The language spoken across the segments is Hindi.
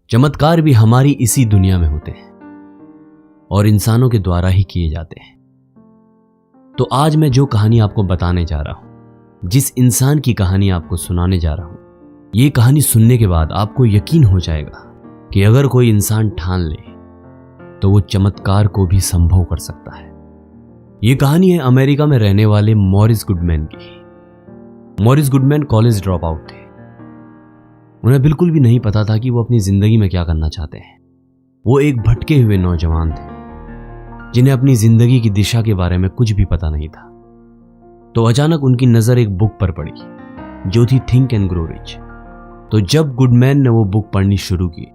चमत्कार भी हमारी इसी दुनिया में होते हैं और इंसानों के द्वारा ही किए जाते हैं। तो आज मैं जो कहानी आपको बताने जा रहा हूं, जिस इंसान की कहानी आपको सुनाने जा रहा हूं, ये कहानी सुनने के बाद आपको यकीन हो जाएगा कि अगर कोई इंसान ठान ले तो वो चमत्कार को भी संभव कर सकता है। ये कहानी है अमेरिका में रहने वाले मॉरिस गुडमैन की। Morris Goodman college drop out थे। उन्हें बिल्कुल भी नहीं पता था कि वो अपनी जिंदगी में क्या करना चाहते हैं। वो एक भटके हुए नौजवान थे जिन्हें अपनी जिंदगी की दिशा के बारे में कुछ भी पता नहीं था। तो अचानक उनकी नजर एक बुक पर पड़ी जो थी थिंक एंड ग्रो रिच। तो जब गुडमैन ने वो बुक पढ़नी शुरू की,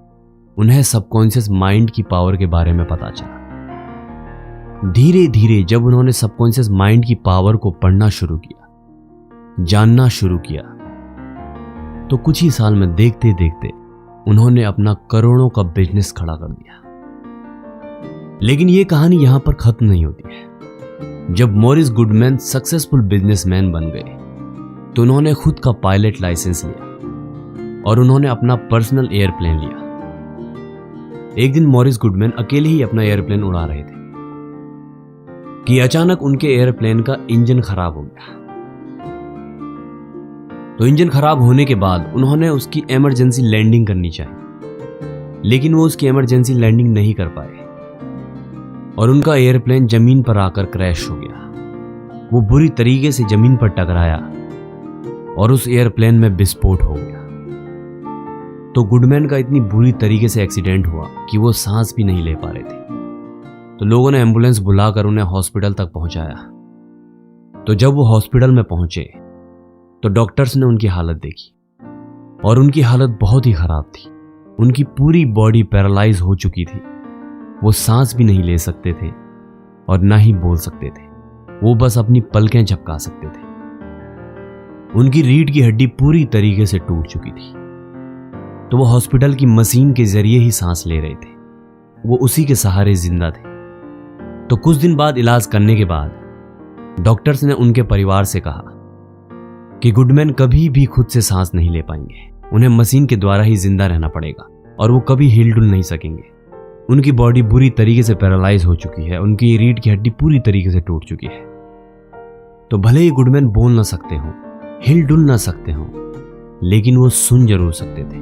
उन्हें सबकॉन्शियस माइंड की पावर के बारे में पता चला। धीरे धीरे जब उन्होंने सबकॉन्शियस माइंड की पावर को पढ़ना शुरू किया, जानना शुरू किया, तो कुछ ही साल में देखते देखते उन्होंने अपना करोड़ों का बिजनेस खड़ा कर दिया। लेकिन यह कहानी यहां पर खत्म नहीं होती है। जब मॉरिस गुडमैन सक्सेसफुल बिजनेसमैन बन गए तो उन्होंने खुद का पायलट लाइसेंस लिया और उन्होंने अपना पर्सनल एयरप्लेन लिया। एक दिन मॉरिस गुडमैन अकेले ही अपना एयरप्लेन उड़ा रहे थे कि अचानक उनके एयरप्लेन का इंजन खराब हो गया। तो इंजन खराब होने के बाद उन्होंने उसकी इमरजेंसी लैंडिंग करनी चाहिए, लेकिन वो उसकी इमरजेंसी लैंडिंग नहीं कर पाए और उनका एयरप्लेन जमीन पर आकर क्रैश हो गया। वो बुरी तरीके से जमीन पर टकराया और उस एयरप्लेन में विस्फोट हो गया। तो गुडमैन का इतनी बुरी तरीके से एक्सीडेंट हुआ कि वो सांस भी नहीं ले पा रहे थे। तो लोगों ने एम्बुलेंस बुलाकर उन्हें हॉस्पिटल तक पहुंचाया। तो जब वो हॉस्पिटल में पहुंचे तो डॉक्टर्स ने उनकी हालत देखी और उनकी हालत बहुत ही खराब थी। उनकी पूरी बॉडी पैरालाइज हो चुकी थी। वो सांस भी नहीं ले सकते थे और ना ही बोल सकते थे। वो बस अपनी पलकें झपका सकते थे। उनकी रीढ़ की हड्डी पूरी तरीके से टूट चुकी थी। तो वो हॉस्पिटल की मशीन के जरिए ही सांस ले रहे थे। वो उसी के सहारे जिंदा थे। तो कुछ दिन बाद इलाज करने के बाद डॉक्टर्स ने उनके परिवार से कहा कि गुडमैन कभी भी खुद से सांस नहीं ले पाएंगे। उन्हें मशीन के द्वारा ही जिंदा रहना पड़ेगा और वो कभी हिलडुल नहीं सकेंगे। उनकी बॉडी बुरी तरीके से पैरालाइज हो चुकी है। उनकी रीढ़ की हड्डी पूरी तरीके से टूट चुकी है। तो भले ही गुडमैन बोल ना सकते हो, हिलडुल ना सकते हो, लेकिन वो सुन जरूर सकते थे।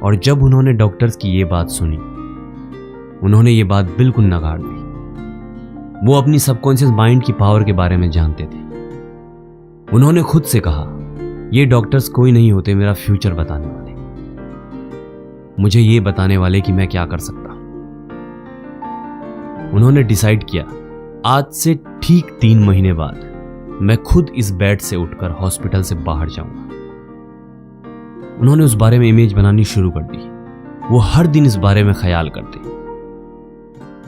और जब उन्होंने डॉक्टर्स की ये बात सुनी, उन्होंने ये बात बिल्कुल नकार दी। वो अपनी सबकॉन्शियस माइंड की पावर के बारे में जानते थे। उन्होंने खुद से कहा, ये डॉक्टर्स कोई नहीं होते मेरा फ्यूचर बताने वाले, मुझे ये बताने वाले कि मैं क्या कर सकता हूं। उन्होंने डिसाइड किया, आज से ठीक 3 महीने बाद मैं खुद इस बेड से उठकर हॉस्पिटल से बाहर जाऊंगा। उन्होंने उस बारे में इमेज बनानी शुरू कर दी। वो हर दिन इस बारे में ख्याल करते।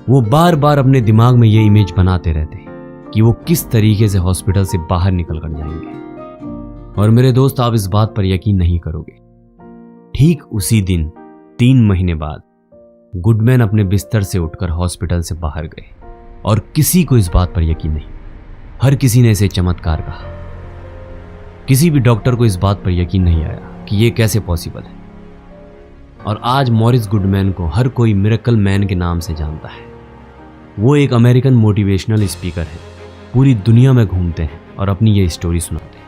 वो बार बार अपने दिमाग में ये इमेज बनाते रहते कि वो किस तरीके से हॉस्पिटल से बाहर निकल कर जाएंगे। और मेरे दोस्त, आप इस बात पर यकीन नहीं करोगे, ठीक उसी दिन 3 महीने बाद गुडमैन अपने बिस्तर से उठकर हॉस्पिटल से बाहर गए और किसी को इस बात पर यकीन नहीं। हर किसी ने इसे चमत्कार कहा। किसी भी डॉक्टर को इस बात पर यकीन नहीं आया कि यह कैसे पॉसिबल है। और आज मॉरिस गुडमैन को हर कोई मिरेकल मैन के नाम से जानता है। वो एक अमेरिकन मोटिवेशनल स्पीकर है। पूरी दुनिया में घूमते हैं और अपनी ये स्टोरी सुनाते हैं।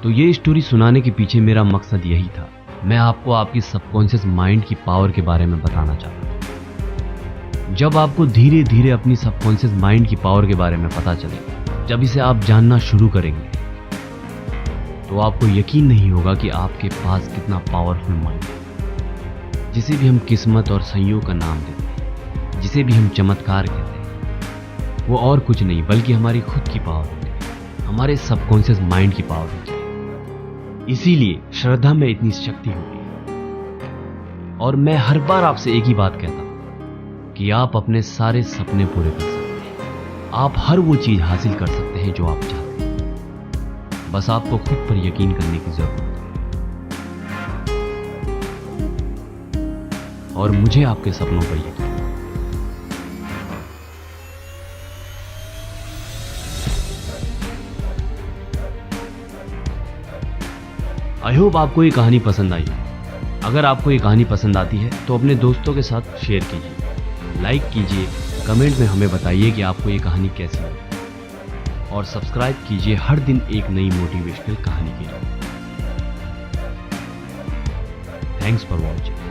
तो ये स्टोरी सुनाने के पीछे मेरा मकसद यही था। मैं आपको आपकी सबकॉन्शियस माइंड की पावर के बारे में बताना चाहता हूं। जब आपको धीरे धीरे अपनी सबकॉन्शियस माइंड की पावर के बारे में पता चलेगा, जब इसे आप जानना शुरू करेंगे, तो आपको यकीन नहीं होगा कि आपके पास कितना पावरफुल माइंड है। जिसे भी हम किस्मत और संयोग का नाम देते हैं, जिसे भी हम चमत्कार कहते हैं, वो और कुछ नहीं बल्कि हमारी खुद की पावर होती है, हमारे सबकॉन्शियस माइंड की पावर होती है। इसीलिए श्रद्धा में इतनी शक्ति होती है। और मैं हर बार आपसे एक ही बात कहता हूं कि आप अपने सारे सपने पूरे कर सकते हैं। आप हर वो चीज हासिल कर सकते हैं जो आप चाहते हैं। बस आपको खुद पर यकीन करने की जरूरत है और मुझे आपके सपनों पर यकीन है। आई होप आपको ये कहानी पसंद आई। अगर आपको ये कहानी पसंद आती है तो अपने दोस्तों के साथ शेयर कीजिए, लाइक कीजिए, कमेंट में हमें बताइए कि आपको ये कहानी कैसी लगी और सब्सक्राइब कीजिए हर दिन एक नई मोटिवेशनल कहानी के लिए। Thanks for watching.